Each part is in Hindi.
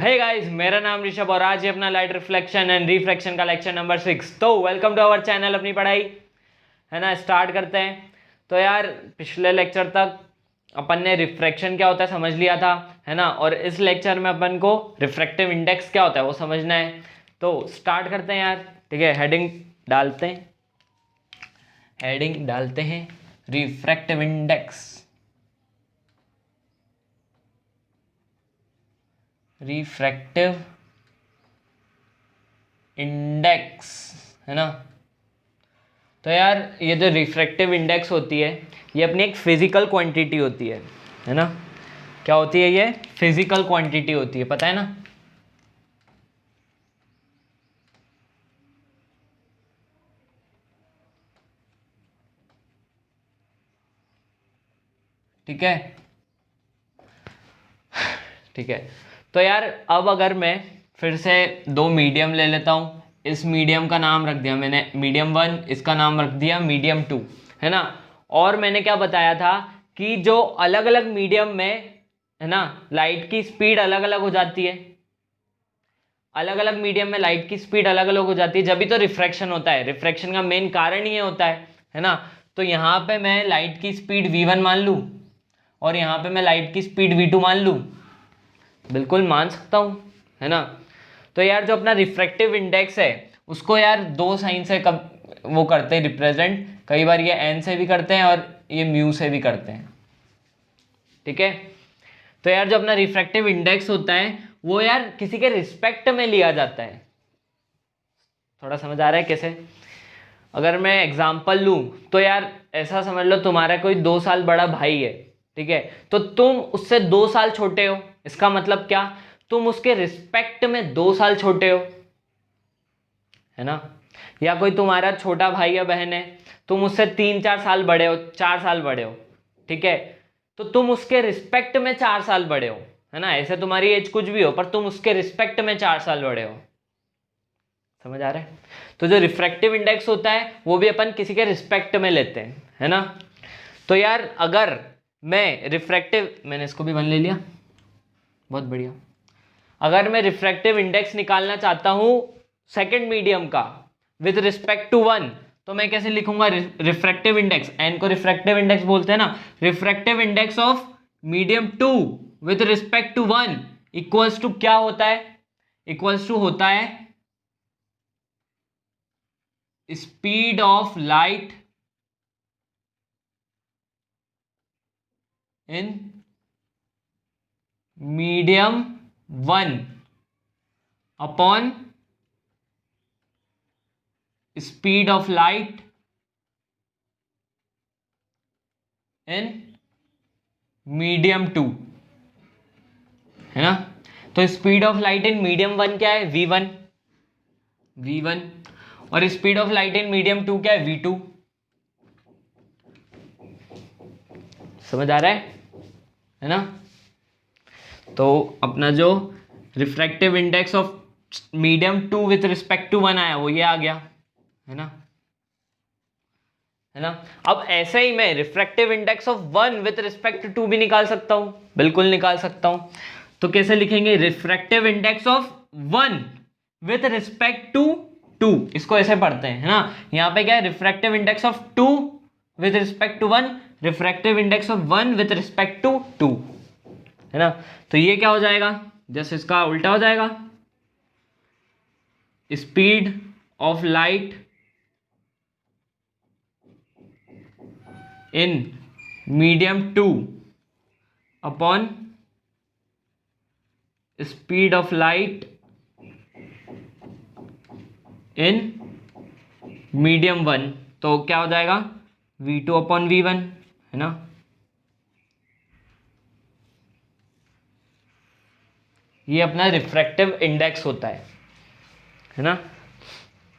हे गाइस, मेरा नाम ऋषभ और आज ये अपना लाइट रिफ्लेक्शन एंड रिफ्रैक्शन का लेक्चर नंबर 6। तो वेलकम टू आवर चैनल अपनी पढ़ाई, है ना। स्टार्ट करते हैं। तो यार पिछले लेक्चर तक अपन ने रिफ्रैक्शन क्या होता है समझ लिया था, है ना। और इस लेक्चर में अपन को रिफ्रैक्टिव इंडेक्स क्या होता है वो समझना है। तो स्टार्ट करते हैं यार, ठीक है। हेडिंग डालते हैं रिफ्रैक्टिव इंडेक्स। रिफ्रैक्टिव इंडेक्स, है ना। तो यार ये जो रिफ्रैक्टिव इंडेक्स होती है ये अपनी एक फिजिकल क्वांटिटी होती है ना। क्या होती है ये? फिजिकल क्वांटिटी होती है, पता है ना। ठीक है, ठीक है। तो यार अब अगर मैं फिर से दो मीडियम ले लेता हूँ। इस मीडियम का नाम रख दिया मैंने मीडियम 1, इसका नाम रख दिया मीडियम 2, है ना। और मैंने क्या बताया था कि जो अलग अलग मीडियम में, है ना, लाइट की स्पीड अलग अलग हो जाती है। अलग अलग मीडियम में लाइट की स्पीड अलग अलग हो जाती है, जब भी तो रिफ्रैक्शन होता है। रिफ्रैक्शन का मेन कारण ये होता है ना। तो यहाँ पे मैं लाइट की स्पीड v1 मान लूँ और यहाँ पे मैं लाइट की स्पीड v2 मान लूँ, बिल्कुल मान सकता हूँ, है ना। तो यार जो अपना रिफ्रैक्टिव इंडेक्स है उसको यार दो साइन से वो करते हैं रिप्रेजेंट। कई बार ये n से भी करते हैं और ये म्यू से भी करते हैं, ठीक है। तो यार जो अपना रिफ्रैक्टिव इंडेक्स होता है वो यार किसी के रिस्पेक्ट में लिया जाता है। थोड़ा समझ आ रहा है कैसे? अगर मैं एग्जांपल लूं तो यार ऐसा समझ लो तुम्हारा कोई 2 साल बड़ा भाई है, ठीक है। तो तुम उससे 2 साल छोटे हो, इसका मतलब क्या? तुम उसके रिस्पेक्ट में 2 साल छोटे हो, है ना। या कोई तुम्हारा छोटा भाई या बहन है, तुम उससे 3-4 साल बड़े हो, 4 साल बड़े हो, ठीक है। तो तुम उसके रिस्पेक्ट में 4 साल बड़े हो, है ना। ऐसे तुम्हारी एज कुछ भी हो पर तुम उसके रिस्पेक्ट में 4 साल बड़े हो। समझ आ रहा है? तो जो रिफ्रैक्टिव इंडेक्स होता है वो भी अपन किसी के रिस्पेक्ट में लेते हैं, है ना। तो यार अगर मैं रिफ्रैक्टिव, मैंने इसको भी 1 ले लिया, बहुत बढ़िया। अगर मैं रिफ्रैक्टिव इंडेक्स निकालना चाहता हूं सेकंड मीडियम का विद रिस्पेक्ट टू 1, तो मैं कैसे लिखूंगा रिफ्रैक्टिव इंडेक्स? एन को रिफ्रैक्टिव इंडेक्स बोलते हैं ना। Refractive index of medium 2 with respect to 1 equals to क्या होता है? इक्वल्स टू होता है speed of light in medium 1 upon speed of light in medium 2, है ना। तो speed of light in medium 1 क्या है? v1 और speed of light in medium 2 क्या है? v2। समझ आ रहा है ना। तो अपना जो refractive index of medium 2 with respect to 1 आया वो ये आ गया, है ना। अब ऐसे ही मैं refractive index of 1 with respect to 2 भी निकाल सकता हूं, बिल्कुल निकाल सकता हूं। तो कैसे लिखेंगे? Refractive index of 1 with respect to 2, इसको ऐसे पढ़ते हैं, है ना। यहां पे क्या है? Refractive index of 2 with respect to 1, refractive index of 1 with respect to 2, है ना। तो ये क्या हो जाएगा? जैसे इसका उल्टा हो जाएगा, speed of light in medium 2 upon speed of light in medium 1। तो क्या हो जाएगा? v2 अपॉन v1, है ना। ये अपना रिफ्रैक्टिव इंडेक्स होता है ना।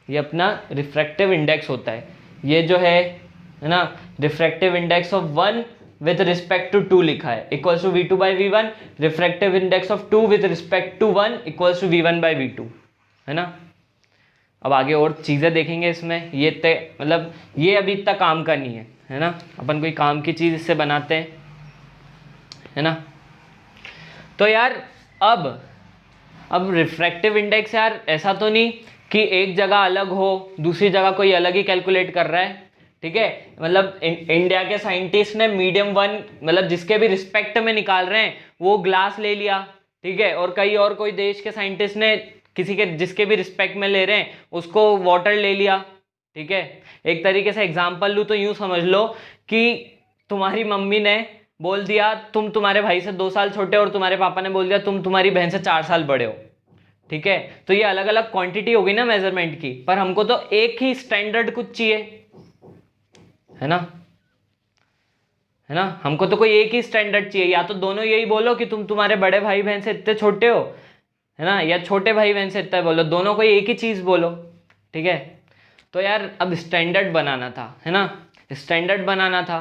ये अपना रिफ्रैक्टिव इंडेक्स होता है। ये जो है ना, refractive index of 1 with respect to 2 लिखा है equals to v2 by v1। Refractive index of 2 with respect to 1 equals to v1 by v2, है ना। अब आगे और चीज़ें देखेंगे इसमें। ये मतलब ये अभी इतना काम का नहीं है ना। अपन कोई काम की चीज़ इससे बनाते हैं, है ना। तो यार अब अब रिफ्रैक्टिव इंडेक्स यार ऐसा तो नहीं कि एक जगह अलग हो, दूसरी जगह कोई अलग ही कैलकुलेट कर रहा है, ठीक है। मतलब इंडिया के साइंटिस्ट ने मीडियम 1 मतलब जिसके भी रिस्पेक्ट में निकाल रहे हैं वो ग्लास ले लिया, ठीक है, और कई और कोई देश के साइंटिस्ट ने किसी के जिसके भी रिस्पेक्ट में ले रहे हैं उसको वाटर ले लिया, ठीक है। एक तरीके से एग्जाम्पल लूँ तो यूं समझ लो कि तुम्हारी मम्मी ने बोल दिया तुम तुम्हारे भाई से 2 साल छोटे, और तुम्हारे पापा ने बोल दिया तुम तुम्हारी बहन से 4 साल बड़े हो, ठीक है। तो ये अलग अलग क्वांटिटी होगी ना मेजरमेंट की, पर हमको तो एक ही स्टैंडर्ड कुछ चाहिए, है ना, है ना। हमको तो कोई एक ही स्टैंडर्ड चाहिए, या तो दोनों यही बोलो कि तुम तुम्हारे बड़े भाई बहन से इतने छोटे हो, है ना, या छोटे भाई बहन से इतना बोलो, दोनों कोई एक ही चीज बोलो, ठीक है। तो यार अब स्टैंडर्ड बनाना था, है ना, स्टैंडर्ड बनाना था।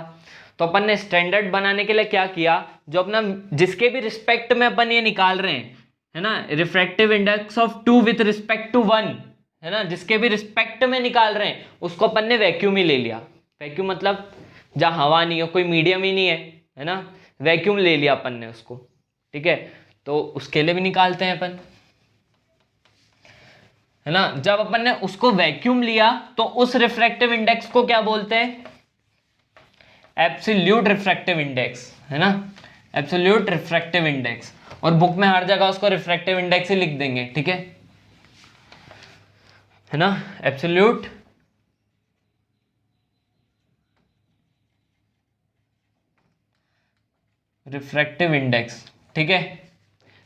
तो अपन ने स्टैंडर्ड बनाने के लिए क्या किया, जो अपना जिसके भी रिस्पेक्ट में अपन ये निकाल रहे हैं, है ना, refractive index of 2 with respect to 1, है ना, जिसके भी रिस्पेक्ट में निकाल रहे हैं उसको अपन ने वैक्यूम ही ले लिया। वैक्यूम मतलब जहाँ हवा नहीं हो, कोई मीडियम ही नहीं है ना, वैक्यूम ले लिया अपन ने उसको, ठीक है। तो उसके लिए भी निकालते हैं अपन, है ना। जब अपन ने उसको वैक्यूम लिया तो उस रिफ्रैक्टिव इंडेक्स को क्या बोलते हैं, एब्सोल्यूट रिफ्रैक्टिव इंडेक्स, है ना, एब्सोल्यूट रिफ्रैक्टिव इंडेक्स। और बुक में हर जगह उसको रिफ्रैक्टिव इंडेक्स ही लिख देंगे, ठीक है ना, एब्सोल्यूट रिफ्रैक्टिव इंडेक्स, ठीक है।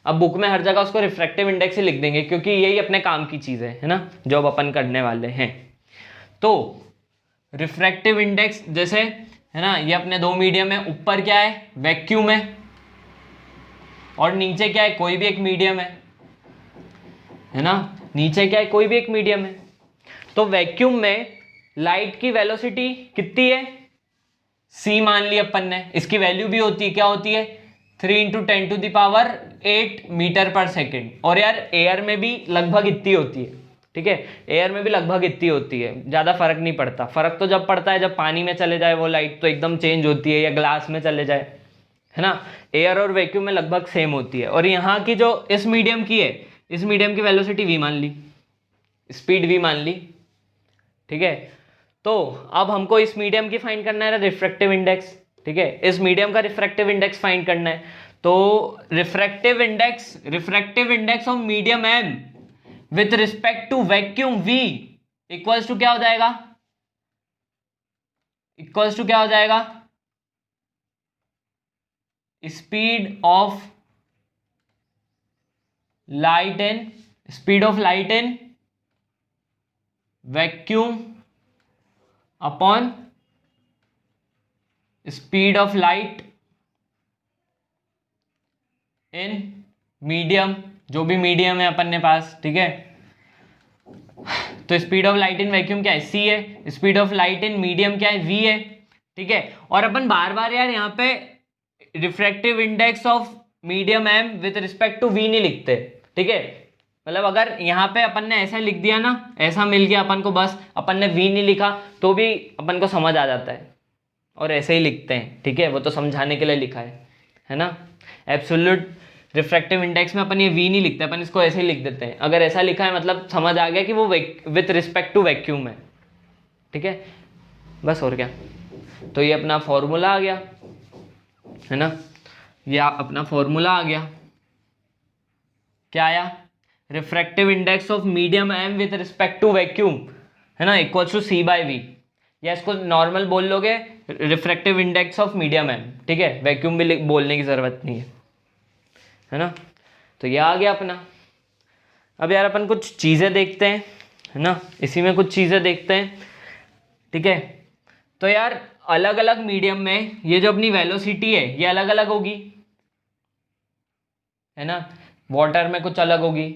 अब बुक में हर जगह उसको रिफ्रैक्टिव इंडेक्स ही लिख देंगे क्योंकि यही अपने काम की चीज है ना, जो अब अपन करने वाले हैं। तो रिफ्रैक्टिव इंडेक्स जैसे, है ना, ये अपने दो मीडियम है, ऊपर क्या है वैक्यूम है और नीचे क्या है कोई भी एक मीडियम है ना, नीचे क्या है कोई भी एक मीडियम है। तो वैक्यूम में लाइट की वेलोसिटी कितनी है, c मान ली अपन ने, इसकी वैल्यू भी होती है, क्या होती है 3 × 10⁸ मीटर पर सेकेंड। और यार एयर में भी लगभग इतनी होती है, ठीक है, एयर में भी लगभग इतनी होती है, ज़्यादा फर्क नहीं पड़ता। फर्क तो जब पड़ता है जब पानी में चले जाए वो लाइट तो एकदम चेंज होती है, या ग्लास में चले जाए, है ना। एयर और वैक्यूम में लगभग सेम होती है। और यहाँ की जो इस मीडियम की है, इस मीडियम की वेलोसिटी v मान ली, स्पीड v मान ली, ठीक है। तो अब हमको इस मीडियम की फाइंड करना है रिफ्रैक्टिव इंडेक्स, ठीक है, इस मीडियम का रिफ्रैक्टिव इंडेक्स फाइंड करना है। तो refractive index of medium m with respect to vacuum v equals to क्या हो जाएगा, इक्वल्स टू क्या हो जाएगा, speed of light in vacuum upon speed of light in medium, जो भी मीडियम है अपन ने पास, ठीक है। तो speed of light in vacuum क्या है c है, speed of light in medium क्या है v है, ठीक है। और अपन बार बार यार यहाँ पे refractive index of medium m with respect to v नहीं लिखते, ठीक है। मतलब अगर यहाँ पे अपन ने ऐसा लिख दिया ना, ऐसा मिल गया अपन को, बस अपन ने v नहीं लिखा तो भी अपन को समझ आ जाता है, और ऐसे ही लिखते हैं, ठीक है, वो तो समझाने के लिए लिखा है ना। एब्सोल्यूट रिफ्रैक्टिव इंडेक्स में अपन ये v नहीं लिखते, अपन इसको ऐसे ही लिख देते हैं। अगर ऐसा लिखा है मतलब समझ आ गया कि वो विथ रिस्पेक्ट टू वैक्यूम है, ठीक है, बस और क्या। तो ये अपना फॉर्मूला आ गया, है ना, ये अपना फॉर्मूला आ गया, क्या आया, refractive index of medium m with respect to vacuum, है ना, इक्वल्स टू c/v, या इसको नॉर्मल बोल लोगे refractive index of medium m, ठीक है, वैक्यूम भी बोलने की जरूरत नहीं है ना। तो ये आ गया अपना। अब यार अपन कुछ चीज़ें देखते हैं, है ना, इसी में कुछ चीज़ें देखते हैं, ठीक है। तो यार अलग अलग मीडियम में ये जो अपनी वेलोसिटी है ये अलग अलग होगी, है ना। वाटर में कुछ अलग होगी,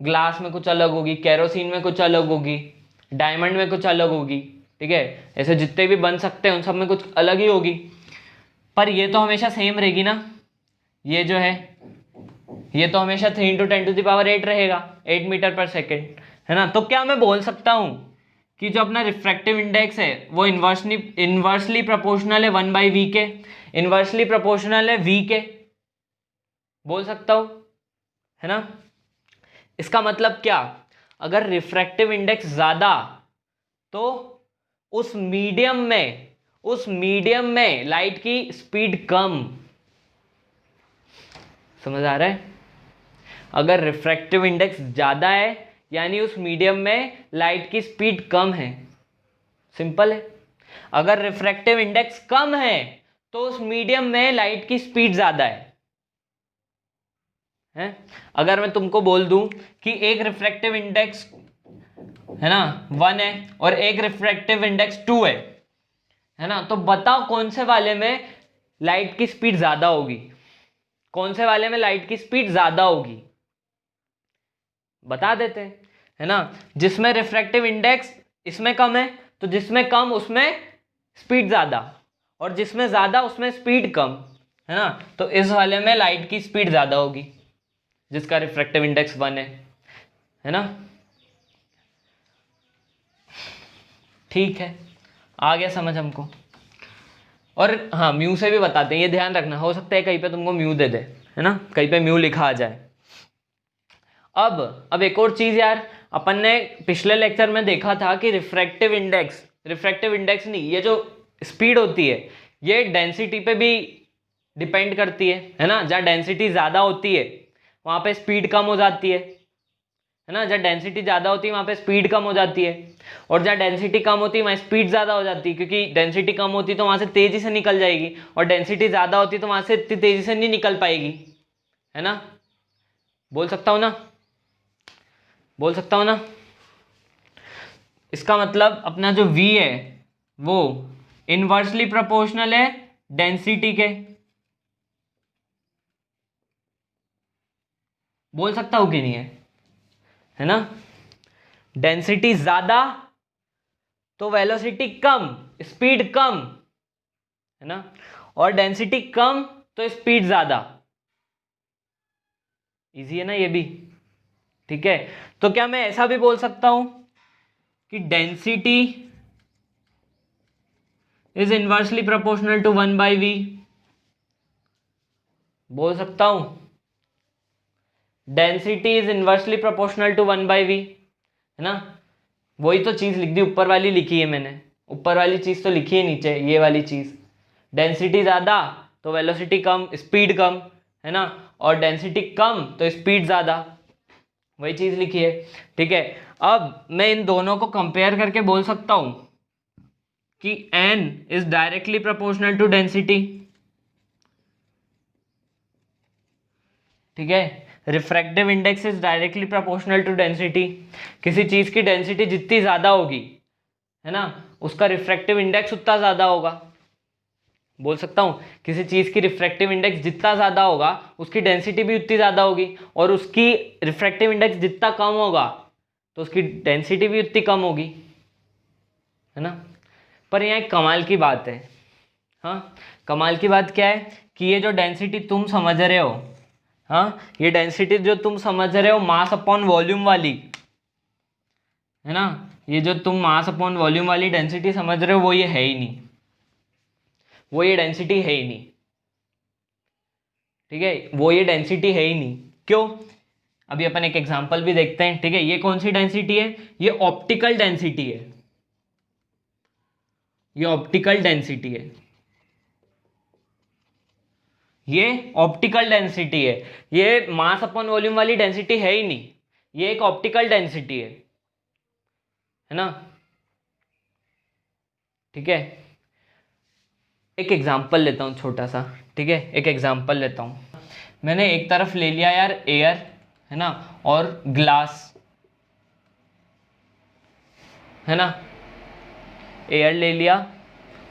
ग्लास में कुछ अलग होगी, केरोसिन में कुछ अलग होगी, डायमंड में कुछ अलग होगी, ठीक है। ऐसे जितने भी बन सकते हैं उन सब में कुछ अलग ही होगी, पर ये तो हमेशा सेम रहेगी ना, ये जो है ये तो हमेशा 3 × 10⁸ रहेगा, 8 मीटर पर सेकेंड, है ना। तो क्या मैं बोल सकता हूँ कि जो अपना रिफ्रैक्टिव इंडेक्स है वो इन्वर्सली प्रोपोर्शनल है 1/v के, इन्वर्सली प्रोपोर्शनल है v के, बोल सकता हूँ, है ना। इसका मतलब क्या, अगर रिफ्रैक्टिव इंडेक्स ज्यादा तो उस मीडियम में लाइट की स्पीड कम। समझ आ रहा है? अगर रिफ्रैक्टिव इंडेक्स ज्यादा है यानी उस मीडियम में लाइट की स्पीड कम है। सिंपल है। अगर रिफ्रैक्टिव इंडेक्स कम है तो उस मीडियम में लाइट की स्पीड ज्यादा है? अगर मैं तुमको बोल दूं कि एक रिफ्रैक्टिव इंडेक्स है ना 1 है और एक रिफ्रैक्टिव इंडेक्स 2 है ना, तो बताओ कौन से वाले में लाइट की स्पीड ज्यादा होगी? कौन से वाले में लाइट की स्पीड ज्यादा होगी? बता देते हैं, है ना। जिसमें रिफ्रैक्टिव इंडेक्स इसमें कम है तो जिसमें कम उसमें स्पीड ज्यादा, और जिसमें ज्यादा उसमें स्पीड कम, है ना। तो इस वाले में लाइट की स्पीड ज्यादा होगी जिसका रिफ्रैक्टिव इंडेक्स 1 है ना। ठीक है, आ गया समझ हमको। और हाँ, म्यू से भी बताते हैं, ये ध्यान रखना, हो सकता है कहीं पे तुमको म्यू दे दे, है ना, कहीं पे म्यू लिखा आ जाए। अब एक और चीज यार, अपन ने पिछले लेक्चर में देखा था कि रिफ्रैक्टिव इंडेक्स नहीं, ये जो स्पीड होती है ये डेंसिटी पे भी डिपेंड करती है ना। जहाँ डेंसिटी ज्यादा होती है वहां पे स्पीड कम हो जाती है ना। जहाँ डेंसिटी ज्यादा होती है वहां पे स्पीड कम हो जाती है, और जहाँ डेंसिटी कम होती है वहां स्पीड ज्यादा हो जाती है, क्योंकि डेंसिटी कम होती है तो वहां से तेजी से निकल जाएगी, और डेंसिटी ज्यादा होती है तो वहां से इतनी तेजी से नहीं निकल पाएगी, है ना। बोल सकता हूं ना? बोल सकता हूं ना? इसका मतलब अपना जो v है वो इनवर्सली प्रोपोर्शनल है डेंसिटी के। बोल सकता हूं कि नहीं है ना। डेंसिटी ज्यादा तो वेलोसिटी कम, स्पीड कम, है ना, और डेंसिटी कम तो स्पीड ज्यादा। इजी है ना ये भी? ठीक है, तो क्या मैं ऐसा भी बोल सकता हूं कि density is inversely proportional to 1/v? बोल सकता हूं density is inversely proportional to 1/v, है ना। वही तो चीज लिख दी, ऊपर वाली लिखी है मैंने, ऊपर वाली चीज तो लिखी है नीचे, ये वाली चीज। डेंसिटी ज्यादा तो वेलोसिटी कम, स्पीड कम, है ना, और डेंसिटी कम तो स्पीड ज्यादा, वही चीज लिखी है। ठीक है, अब मैं इन दोनों को कंपेयर करके बोल सकता हूं कि n is directly proportional to density. ठीक है, refractive index is directly proportional to density. किसी चीज की डेंसिटी जितनी ज्यादा होगी, है ना, उसका रिफ्रैक्टिव इंडेक्स उतना ज्यादा होगा। बोल सकता हूं किसी चीज की रिफ्रैक्टिव इंडेक्स जितना ज्यादा होगा उसकी डेंसिटी भी उतनी ज्यादा होगी, और उसकी रिफ्रैक्टिव इंडेक्स जितना कम होगा तो उसकी डेंसिटी भी उतनी कम होगी, है ना। पर यहाँ एक कमाल की बात है। हाँ, कमाल की बात क्या है कि ये जो डेंसिटी तुम समझ रहे हो, हाँ, ये डेंसिटी जो तुम समझ रहे हो मास अपॉन वॉल्यूम वाली, है ना, ये जो तुम मास अपॉन वॉल्यूम वाली डेंसिटी समझ रहे हो वो ये है ही नहीं, वो ये डेंसिटी है ही नहीं। ठीक है, वो ये डेंसिटी है ही नहीं। क्यों? अभी अपन एक एग्जांपल भी देखते हैं। ठीक है, ये कौन सी डेंसिटी है? ये ऑप्टिकल डेंसिटी है, ये ऑप्टिकल डेंसिटी है, ये ऑप्टिकल डेंसिटी है। ये मास अपॉन वॉल्यूम वाली डेंसिटी है ही नहीं, ये एक ऑप्टिकल डेंसिटी है ना। ठीक है, एक एग्जांपल लेता हूँ छोटा सा। ठीक है, एक एग्जांपल लेता हूँ। मैंने एक तरफ ले लिया यार एयर, है ना, और ग्लास, है ना, एयर ले लिया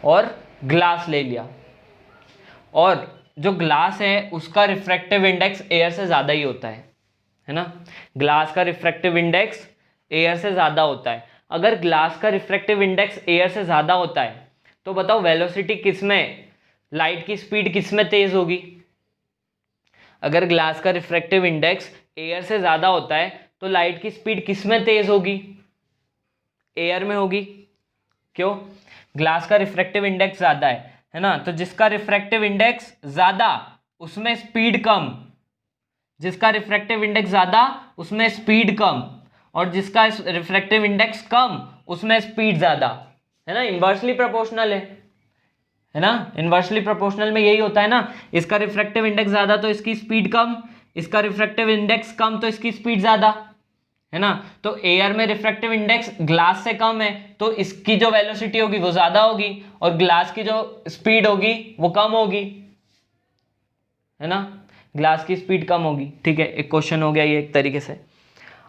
और ग्लास ले लिया, और जो ग्लास है उसका रिफ्रैक्टिव इंडेक्स एयर से ज़्यादा ही होता है ना। ग्लास का रिफ्रैक्टिव इंडेक्स एयर से ज़्यादा होता है। अगर ग्लास का रिफ्रैक्टिव इंडेक्स एयर से ज़्यादा होता है तो बताओ वेलोसिटी किस में, लाइट की स्पीड किस में तेज होगी? अगर ग्लास का रिफ्रैक्टिव इंडेक्स एयर से ज़्यादा होता है तो लाइट की स्पीड किस में तेज होगी? एयर में होगी। क्यों? ग्लास का रिफ्रैक्टिव इंडेक्स ज़्यादा है ना, तो जिसका रिफ्रैक्टिव इंडेक्स ज़्यादा उसमें स्पीड कम, जिसका रिफ्रैक्टिव इंडेक्स ज़्यादा उसमें स्पीड कम, और जिसका रिफ्रैक्टिव इंडेक्स कम उसमें स्पीड ज़्यादा, है ना, इन्वर्सली प्रोपोर्शनल है ना, इन्वर्सली प्रोपोर्शनल में यही होता है ना, इसका रिफ्रैक्टिव इंडेक्स ज़्यादा तो इसकी स्पीड कम, इसका रिफ्रैक्टिव इंडेक्स कम तो इसकी स्पीड ज़्यादा, है ना। तो एयर में रिफ्रैक्टिव इंडेक्स ग्लास से कम है तो इसकी जो वेलोसिटी होगी वो ज़्यादा होगी, और ग्लास की जो स्पीड होगी वो कम होगी, है ना, ग्लास की स्पीड कम होगी। ठीक है, एक क्वेश्चन हो गया ये एक तरीके से।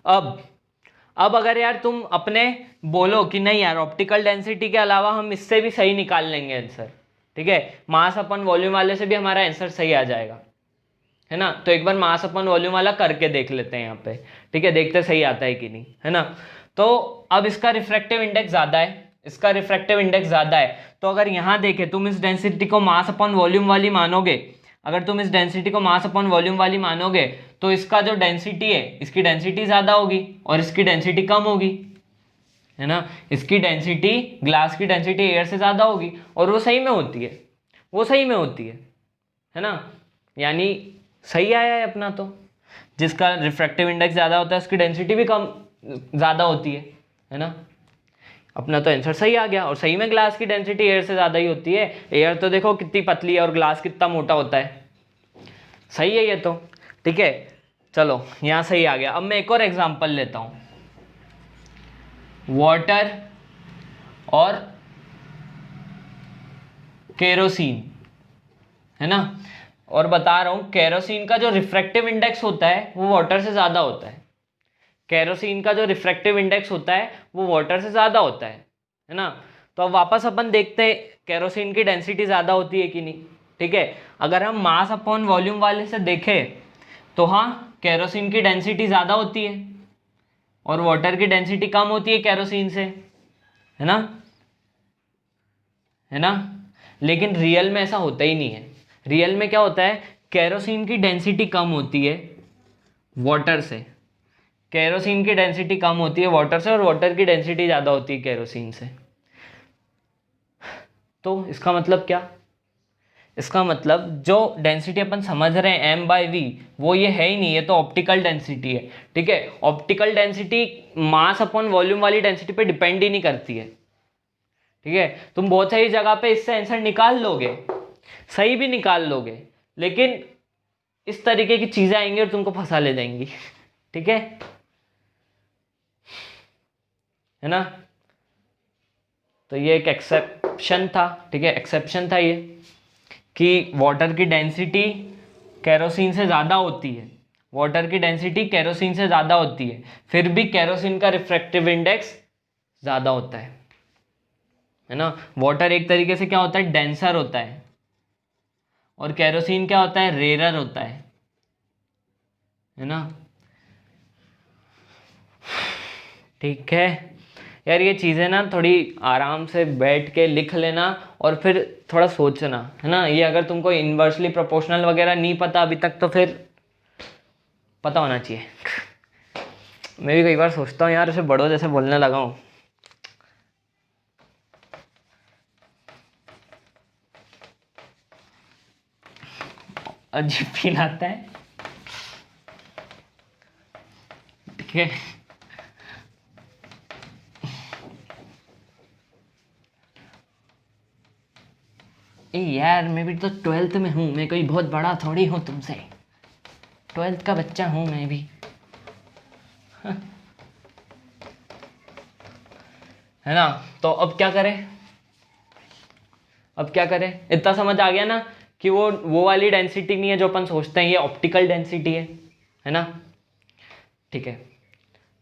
अब अगर यार तुम अपने बोलो कि नहीं यार ऑप्टिकल डेंसिटी के अलावा हम इससे भी सही निकाल लेंगे आंसर, ठीक है, मास अपन वॉल्यूम वाले से भी हमारा आंसर सही आ जाएगा, है ना, तो एक बार मास अपन वॉल्यूम वाला करके देख लेते हैं यहाँ पे, ठीक है, देखते सही आता है कि नहीं, है ना। तो अब इसका रिफ्रैक्टिव इंडेक्स ज़्यादा है, इसका रिफ्रैक्टिव इंडेक्स ज़्यादा है, तो अगर यहाँ देखें तुम इस डेंसिटी को मास अपॉन वॉल्यूम वाली मानोगे, अगर तुम इस डेंसिटी को मास अपॉन वॉल्यूम वाली मानोगे तो इसका जो डेंसिटी है इसकी डेंसिटी ज़्यादा होगी और इसकी डेंसिटी कम होगी, है ना, इसकी डेंसिटी ग्लास की डेंसिटी एयर से ज़्यादा होगी, और वो सही में होती है, वो सही में होती है ना, यानी सही आया है अपना। तो जिसका रिफ्रैक्टिव इंडेक्स ज़्यादा होता है उसकी डेंसिटी भी कम ज़्यादा होती है ना, अपना तो आंसर सही आ गया। और सही में ग्लास की डेंसिटी एयर से ज़्यादा ही होती है, एयर तो देखो कितनी पतली है और ग्लास कितना मोटा होता है, सही है ये तो, ठीक है। चलो यहाँ सही आ गया। अब मैं एक और एग्जांपल लेता हूँ, वाटर और केरोसिन, है ना, और बता रहा हूँ केरोसिन का जो रिफ्रैक्टिव इंडेक्स होता है वो वाटर से ज़्यादा होता है, केरोसिन का जो रिफ्रैक्टिव इंडेक्स होता है वो वाटर से ज़्यादा होता है ना। तो अब वापस अपन देखते हैं केरोसिन की डेंसिटी ज़्यादा होती है कि नहीं, ठीक है। अगर हम मास अपॉन वॉल्यूम वाले से देखें तो हाँ केरोसिन की डेंसिटी ज़्यादा होती है और वाटर की डेंसिटी कम होती है केरोसिन से, है ना, है ना। लेकिन रियल में ऐसा होता ही नहीं है। रियल में क्या होता है, केरोसिन की डेंसिटी कम होती है वाटर से, केरोसिन की डेंसिटी कम होती है वाटर से, और वाटर की डेंसिटी ज़्यादा होती है केरोसिन से। तो इसका मतलब क्या, इसका मतलब जो डेंसिटी अपन समझ रहे हैं m/v वो ये है ही नहीं, ये तो ऑप्टिकल डेंसिटी है, ठीक है। Optical density mass upon volume वाली डेंसिटी पे डिपेंड ही नहीं करती है, ठीक है। तुम बहुत सारी जगह पे इससे आंसर निकाल लोगे, सही भी निकाल लोगे, लेकिन इस तरीके की चीज़ें आएंगी और तुमको फंसा ले जाएंगी, ठीक है ना। तो ये एक एक्सेप्शन था, ठीक है, एक्सेप्शन था ये कि वाटर की डेंसिटी केरोसिन से ज़्यादा होती है, वाटर की डेंसिटी केरोसिन से ज़्यादा होती है, फिर भी केरोसिन का रिफ्रैक्टिव इंडेक्स ज़्यादा होता है ना। वाटर एक तरीके से क्या होता है, डेंसर होता है, और केरोसिन क्या होता है, रेयर होता है ना। ठीक है यार, ये चीज़ें ना थोड़ी आराम से बैठ के लिख लेना और फिर थोड़ा सोचना, है ना। ये अगर तुमको इन्वर्सली प्रोपोर्शनल वगैरह नहीं पता अभी तक तो फिर पता होना चाहिए। मैं भी कई बार सोचता हूँ यार ऐसे बड़ों जैसे बोलने लगा हूँ। अजीब फील आता है, ठीक है। ए यार मैं भी तो 12th में हूँ, मैं कोई बहुत बड़ा थोड़ी हूँ तुमसे, 12th का बच्चा हूँ मैं भी, है ना। तो अब क्या करें, अब क्या करें, इतना समझ आ गया ना कि वो वाली डेंसिटी नहीं है जो अपन सोचते हैं, ये ऑप्टिकल डेंसिटी है ना, ठीक है।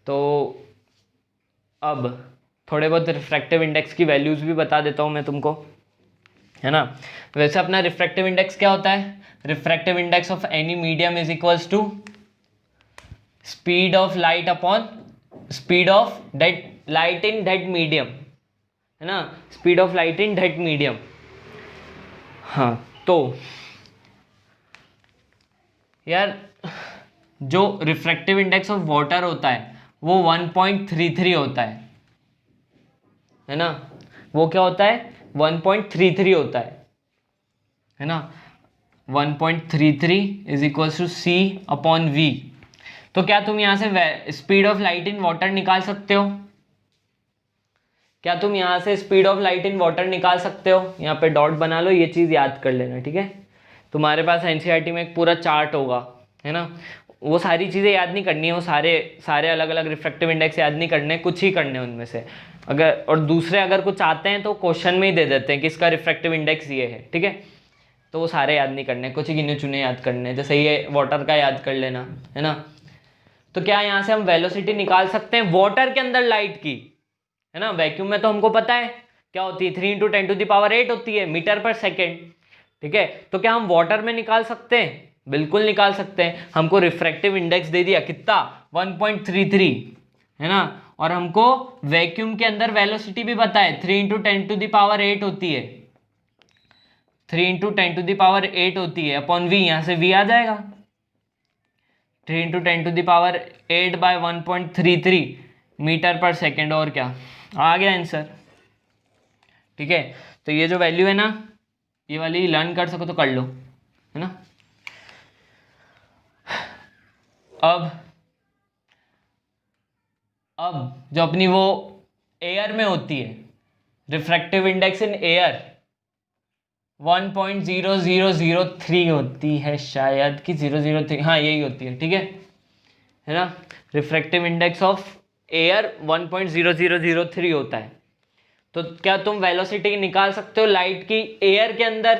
तो अब थोड़े बहुत रिफ्रैक्टिव इंडेक्स की वैल्यूज़ भी बता देता हूँ मैं तुमको, है ना। वैसे अपना रिफ्रैक्टिव इंडेक्स क्या होता है, refractive index of any medium is equals to speed of light upon speed of that light in that medium, है ना, speed of light in that medium. हाँ तो यार जो रिफ्रैक्टिव इंडेक्स ऑफ वाटर होता है वो 1.33 होता है ना, वो क्या होता है 1.33 होता है ना। 1.33 is equals to C upon V. तो क्या तुम यहाँ से speed of light in water निकाल सकते हो? क्या तुम यहाँ से speed of light in water निकाल सकते हो? यहाँ पे डॉट बना लो, ये चीज़ याद कर लेना, ठीक है। तुम्हारे पास एनसीईआरटी में एक पूरा चार्ट होगा, है ना, वो सारी चीज़ें याद नहीं करनी है, वो सारे अलग अलग रिफ्रैक्टिव इंडेक्स याद नहीं करने, कुछ ही करने उनमें से। अगर और दूसरे अगर कुछ आते हैं तो क्वेश्चन में ही दे देते हैं कि इसका रिफ्रैक्टिव इंडेक्स ये है, ठीक है। तो वो सारे याद नहीं करने, कुछ ही गिने चुने याद करने, जैसे ये वाटर का याद कर लेना, है ना। तो क्या यहाँ से हम वेलोसिटी निकाल सकते हैं वाटर के अंदर लाइट की, है ना। वैक्यूम में तो हमको पता है क्या होती है, 3 × 10⁸ होती है मीटर पर सेकेंड, ठीक है। तो क्या हम वाटर में निकाल सकते हैं? बिल्कुल निकाल सकते हैं। हमको रिफ्रैक्टिव इंडेक्स दे दिया कितना, 1.33, है ना, और हमको वैक्यूम के अंदर वेलोसिटी भी पता है 3 × 10⁸ होती है, 3 × 10⁸ होती है अपॉन वी, यहाँ से वी आ जाएगा 3 × 10⁸ बाय 1.33 मीटर पर सेकेंड, और क्या आ गया आंसर, ठीक है। तो ये जो वैल्यू है ना, ये वाली लर्न कर सको तो कर लो, है ना। अब जो अपनी वो एयर में होती है, रिफ्रैक्टिव इंडेक्स इन एयर 1.0003 होती है शायद, कि 003, हाँ यही होती है, ठीक है ना। रिफ्रैक्टिव इंडेक्स ऑफ एयर 1.0003 होता है। तो क्या तुम वेलोसिटी निकाल सकते हो लाइट की एयर के अंदर?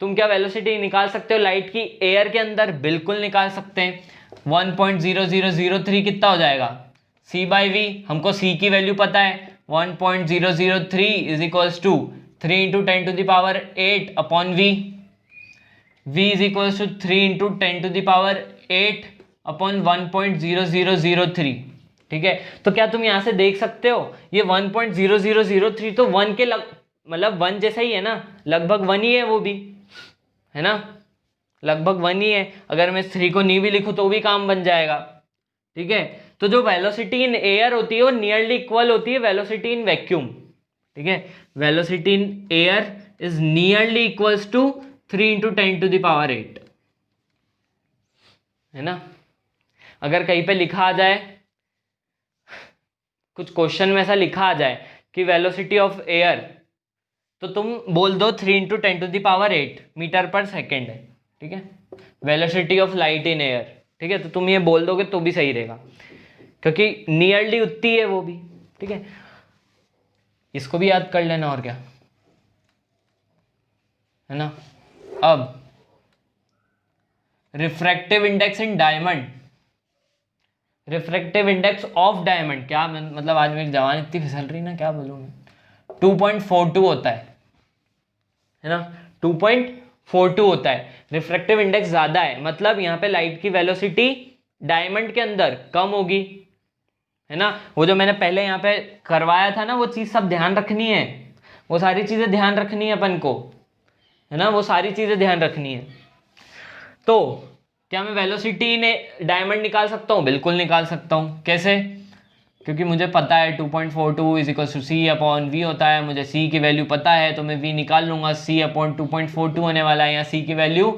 तुम क्या वेलोसिटी निकाल सकते हो लाइट की एयर के अंदर? बिल्कुल निकाल सकते हैं। 1.0003 कितना हो जाएगा, c बाई वी, हमको c की वैल्यू पता है 1.003 is equals to 3 × 10⁸ upon v, v is equals to 3 × 10⁸ upon 1.0003, ठीक है। तो क्या तुम यहां से देख सकते हो ये 1.0003 तो 1 के मतलब 1 जैसा ही है ना, लगभग 1 ही है वो भी, है ना, लगभग 1 ही है। अगर मैं 3 को नहीं भी लिखूं तो भी काम बन जाएगा, ठीक है। तो जो वेलोसिटी इन एयर होती है वो नियरली इक्वल होती है वेलोसिटी इन वैक्यूम, ठीक है। Velocity in air is nearly equals to 3 × 10⁸, है ना। अगर कहीं पे लिखा आ जाए, कुछ क्वेश्चन में ऐसा लिखा आ जाए कि वेलोसिटी ऑफ एयर, तो तुम बोल दो 3 × 10⁸ मीटर पर सेकेंड है, ठीक है। Velocity of light in air, ठीक है, तो तुम ये बोल दोगे तो भी सही रहेगा, क्योंकि नियरली उतनी है वो भी, ठीक है। इसको भी याद कर लेना, और क्या, है ना। अब refractive index in diamond, refractive index of diamond, क्या मतलब आज मेरी जवान इतनी फिसल रही ना, क्या बोलूँ मैं, 2.42 होता है ना, 2.42 होता है। रिफ्रैक्टिव इंडेक्स ज़्यादा है, मतलब यहाँ पे लाइट की वेलोसिटी डायमंड के अंदर कम होगी, है ना। वो जो मैंने पहले यहाँ पे करवाया था ना, वो चीज़ सब ध्यान रखनी है, वो सारी चीज़ें ध्यान रखनी है अपन को, है ना, वो सारी चीज़ें ध्यान रखनी है। तो क्या मैं वेलोसिटी ने डायमंड निकाल सकता हूँ? बिल्कुल निकाल सकता हूँ। कैसे? क्योंकि मुझे पता है 2.42 is equal to C upon V होता है, मुझे सी की वैल्यू पता है, तो मैं वी निकाल लूंगा, सी अपॉन 2.42 होने वाला है, यहाँ सी की वैल्यू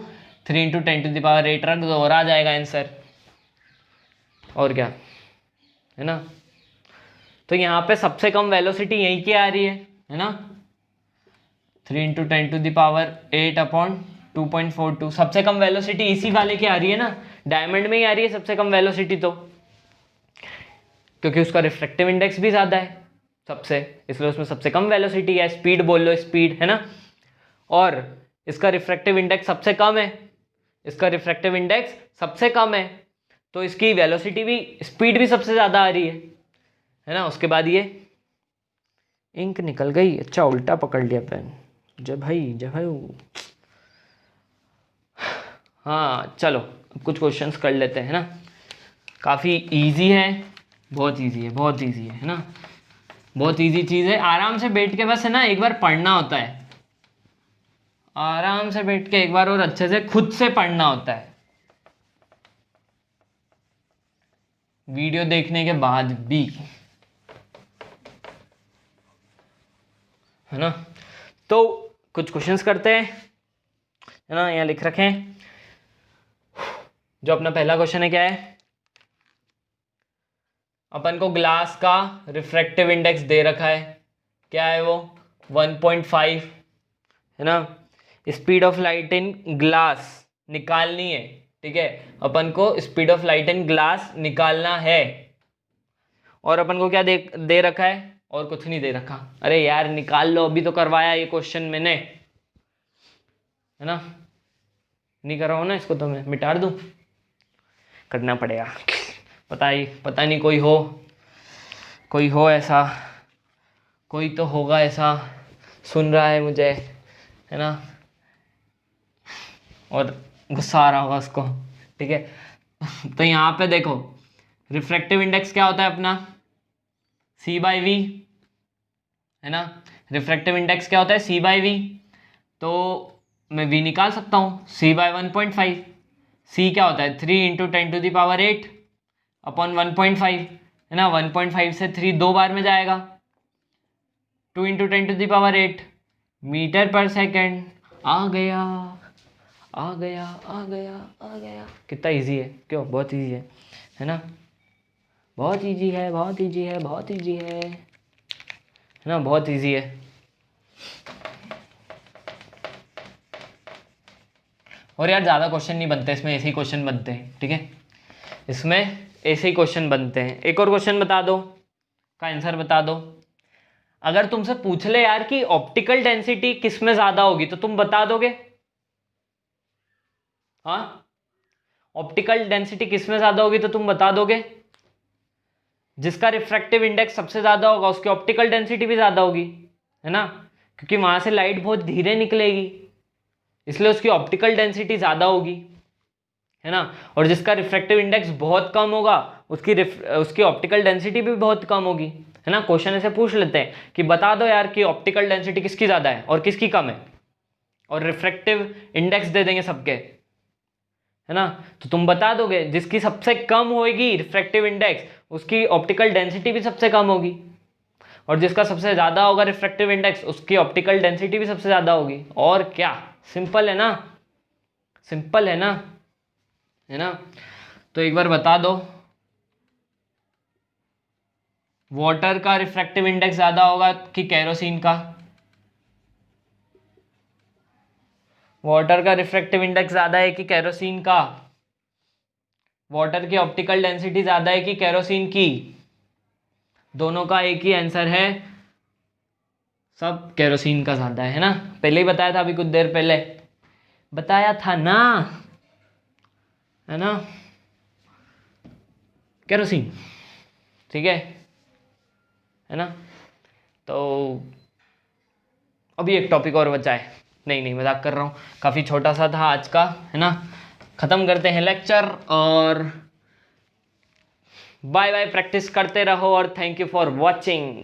3 × 10⁸ रख दो और आ जाएगा आंसर, और क्या, है ना। तो यहाँ पे सबसे कम वेलोसिटी यहीं की आ रही है ना, 3 × 10⁸ अपॉन 2.42, सबसे कम वेलोसिटी इसी वाले की आ रही है ना, डायमंड में ही आ रही है सबसे कम वेलोसिटी, तो क्योंकि उसका रिफ्रैक्टिव इंडेक्स भी ज़्यादा है सबसे, इसलिए उसमें सबसे कम वेलोसिटी है। स्पीड बोल लो, स्पीड, है ना, और इसका रिफ्रैक्टिव इंडेक्स सबसे कम है, इसका रिफ्रैक्टिव इंडेक्स सबसे कम है, तो इसकी वेलोसिटी भी, स्पीड भी सबसे ज़्यादा आ रही है ना। उसके बाद ये इंक निकल गई, अच्छा उल्टा पकड़ लिया पेन, जय भाई जय भाई। हाँ चलो अब कुछ क्वेश्चंस कर लेते हैं ना, काफ़ी इजी है, बहुत इजी है, बहुत इजी है ना, बहुत इजी चीज़ है। आराम से बैठ के बस, है ना, एक बार पढ़ना होता है, आराम से बैठ के एक बार और अच्छे से खुद से पढ़ना होता है, वीडियो देखने के बाद भी, है ना। तो कुछ क्वेश्चंस करते हैं, है ना, यहाँ लिख रखे हैं। जो अपना पहला क्वेश्चन है क्या है, अपन को ग्लास का रिफ्रैक्टिव इंडेक्स दे रखा है, क्या है वो 1.5, है ना। Speed of light in glass निकालनी है, ठीक है, अपन को speed of light in glass निकालना है। और अपन को क्या दे रखा है, और कुछ नहीं दे रखा। अरे यार निकाल लो, अभी तो करवाया ये क्वेश्चन मैंने, है ना। नहीं कर रहा हूँ ना इसको, तो मैं मिटा दूँ, करना पड़ेगा। पता नहीं कोई हो ऐसा, कोई तो होगा ऐसा सुन रहा है मुझे, है ना, और गुस्सा आ रहा होगा उसको, ठीक है। तो यहाँ पे देखो रिफ्रैक्टिव इंडेक्स क्या होता है अपना, C/V, है ना। रिफ्रैक्टिव इंडेक्स क्या होता है, C/V। तो मैं V निकाल सकता हूँ, C/1.5। C क्या होता है, 3 × 10⁸ अपॉन 1.5, है ना। 1.5 से 3 दो बार में जाएगा, 2 × 10⁸ मीटर पर सेकेंड। आ गया आ गया आ गया आ गया। कितना इजी है, क्यों, बहुत इजी है ना, बहुत इजी है, बहुत इजी है, बहुत इजी है ना, बहुत इजी है। और यार ज़्यादा क्वेश्चन नहीं बनते इसमें, ऐसे ही क्वेश्चन बनते हैं, ठीक है, इसमें ऐसे ही क्वेश्चन बनते हैं। एक और क्वेश्चन बता दो, का आंसर बता दो। अगर तुमसे पूछ ले यार कि ऑप्टिकल डेंसिटी किस में ज़्यादा होगी, तो तुम बता दोगे? हाँ, ऑप्टिकल डेंसिटी किस में ज़्यादा होगी तो तुम बता दोगे? जिसका रिफ्रैक्टिव इंडेक्स सबसे ज़्यादा होगा उसकी ऑप्टिकल डेंसिटी भी ज़्यादा होगी, है ना, क्योंकि वहाँ से लाइट बहुत धीरे निकलेगी, इसलिए उसकी ऑप्टिकल डेंसिटी ज़्यादा होगी, है ना। और जिसका रिफ्रैक्टिव इंडेक्स बहुत कम होगा उसकी ऑप्टिकल डेंसिटी भी बहुत कम होगी, है ना। क्वेश्चन ऐसे पूछ लेते हैं कि बता दो यार कि ऑप्टिकल डेंसिटी किसकी ज़्यादा है और किसकी कम है, और रिफ्रैक्टिव इंडेक्स दे देंगे सबके, है ना। तो तुम बता दोगे जिसकी सबसे कम होगी रिफ्रैक्टिव इंडेक्स उसकी ऑप्टिकल डेंसिटी भी सबसे कम होगी, और जिसका सबसे ज़्यादा होगा रिफ्रैक्टिव इंडेक्स उसकी ऑप्टिकल डेंसिटी भी सबसे ज़्यादा होगी। और क्या, सिंपल है ना, सिंपल है ना, है ना। तो एक बार बता दो, वाटर का रिफ्रैक्टिव इंडेक्स ज़्यादा होगा कि केरोसिन का? वाटर का रिफ्रैक्टिव इंडेक्स ज़्यादा है कि केरोसिन का? वाटर की ऑप्टिकल डेंसिटी ज़्यादा है कि केरोसिन की? दोनों का एक ही आंसर है, सब केरोसिन का ज़्यादा है ना। पहले ही बताया था, अभी कुछ देर पहले बताया था ना, है ना, केरोसिन, ठीक है ना। तो अभी एक टॉपिक और बचा है, नहीं मजाक कर रहा हूँ, काफ़ी छोटा सा था आज का, है ना। ख़त्म करते हैं लेक्चर, और बाय बाय, प्रैक्टिस करते रहो, और थैंक यू फॉर वॉचिंग।